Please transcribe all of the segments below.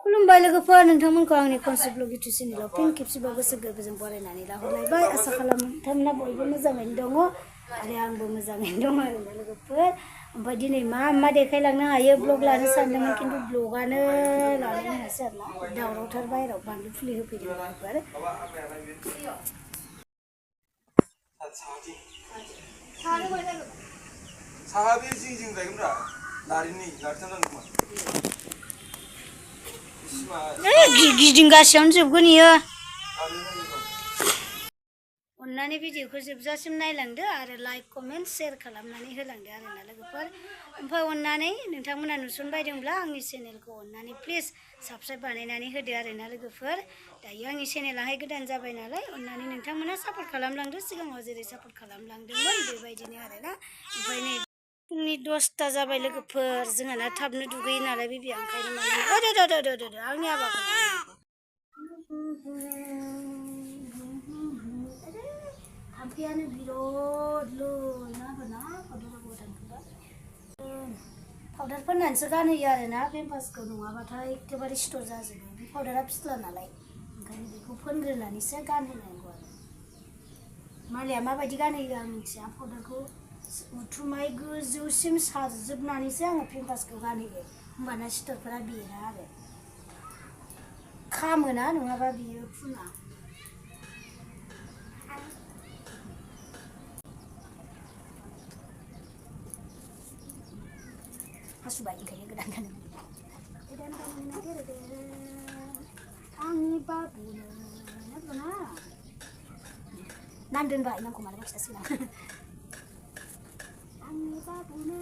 खुलुमबाय लोगोफोर नोंथांमोनखौ आंनि कनसेप्ट ब्लग इउटुब चेनेलाव फिन खेबसेबाव गोसो गोरबोजों बरायनानै लाहरलायबाय आसा खालामो नोंथांमोना बयबो मोजाङैनो दङ आरो आंबो मोजाङैनो दङ आरोना लोगोफोर ओमफ्राय दिनै मा देखायलांनो हायो ब्लग लानो सानदोंमोन खिन्थु ब्लगानो लानो हायासै आरोना दावरावथार बाहेराव बानलु फुलि होफैदों लोगोफोर 사하비 징징 되겠나? 나리니 나리탄다 누구만. गिदिंगासिनो जोबगोन इयो अन्नानै भिडिअखौ जोबजासिम नायलांदो आरो लाइक कमेन्ट शेयार खालामनानै होलांदो आरोना लोगोफोर ओमफ्राय अन्नानै नोंथांमोना नुसनबायदोंब्ला आंनि चेनेलखौ अन्नानै प्लिज साबस्क्राइब बानायनानै होदो आरोना लोगोफोर दायो आंनि चेनेलाहाय गोदान जाबाय नालाय अन्नानै नोंथांमोना सापर्ट खालामलांदो सिगाङाव जेरै सापर्ट खालामलांदोंमोन बेबायदिनो आरोना ओमफ्राय नै फुंनि 10ता जाबाय लोगोफोर जोंहाना थाबनो दुगैयो नालाय बेबिया ओंखायनो माने आंनि आबाखौ थाम्फैयानो बिरादलो ना होना पाउडार फोननानैसो गानहोयो आरोना पेम्पासखौ नङाबाथाय एखेबारे सिथर जाजोबो बे पाउडारा फिस्ला नालाय ओंखायनो बेखौ फोनग्रोनानैसो गानहोनांगौ आरो मालाया माबायदि गानहोयो आं मिथिया पाउडारखौ उथुमाय गोजौसिम सारजोबनानैसो आङो पेम्पासखौ गानहोयो होमबाना सिथरफोरा बेरा आरो खामोना नङाबा बियो फुना हासुबाय ओंखायनो गोदान आंनि बाबुनो ना नाम दोनबाय नामखौ मालाबा खिथासिगोन आं आंनि बाबुनो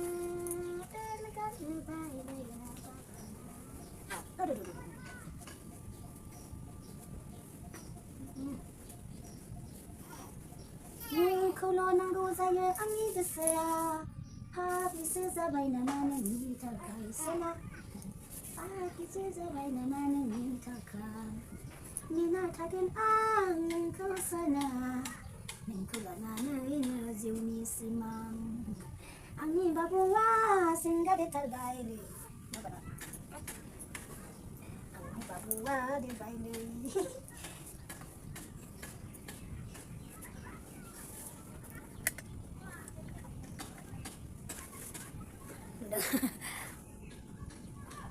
नोंखौल' नांगौ जायो आंनि गोसोआ हाबिसो जाबाय नामा नोंनि थाखाय सोना हाबिसो जाबाय नामा नोंनि थाखाय नेना थागोन आं नोंखौ साना नोंखौ लानानैनो जिउनि सिमां आंनि बाबुआ सेंगा देरथारबायलै आंनि बाबुआ देरबायलै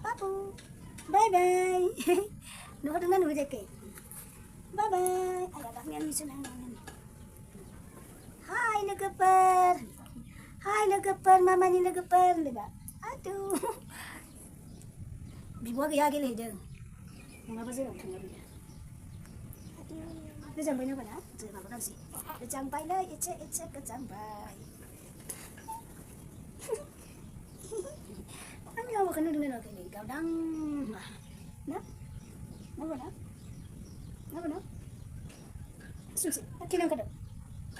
Babu, bye bye. Nuh dengan nuh jaket. Bye bye. Ayah dah ni senang. Hai legeper. Hai legeper, mama ni legeper lega. Aduh. Bibuah gaya gile deh. Mengapa sih orang tengah dia? Aduh. Dia jambai nak mana? Jangan apa kan sih? Dia jambai lah, ecek ke jambai. Ani awak kena dengar lagi ni, kau dang, nak, apa nak? Susi, kena kau dah,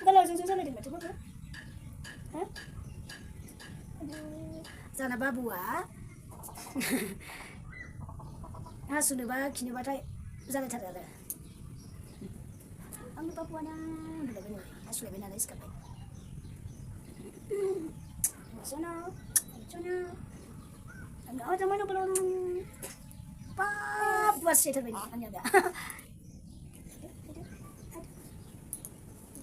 kalau susu sana di mana tu, hah? Sana babu ah, sudah bah, kini batai, sana cari ada. Ang babu ana, dah benar, sudah benar lagi sekarang. Sana. Oh, teman belum buat sih tapi hanya ada.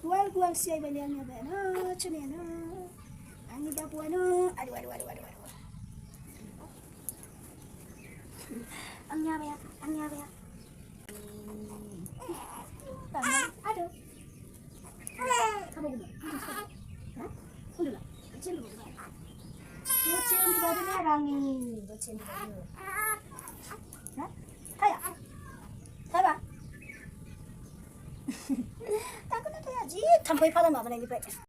Gual sih beli hanya ada. No, cuma no. Ani dah buat no. Aduh. Anya apa ya? Aduh. Kamu dulu. Hah? Dulu lah. Kecil dulu. Docen di baju merah nih, docen di baju. Hah? Kayak? Apa? Takut ada aja, sampai pada mana lagi pak?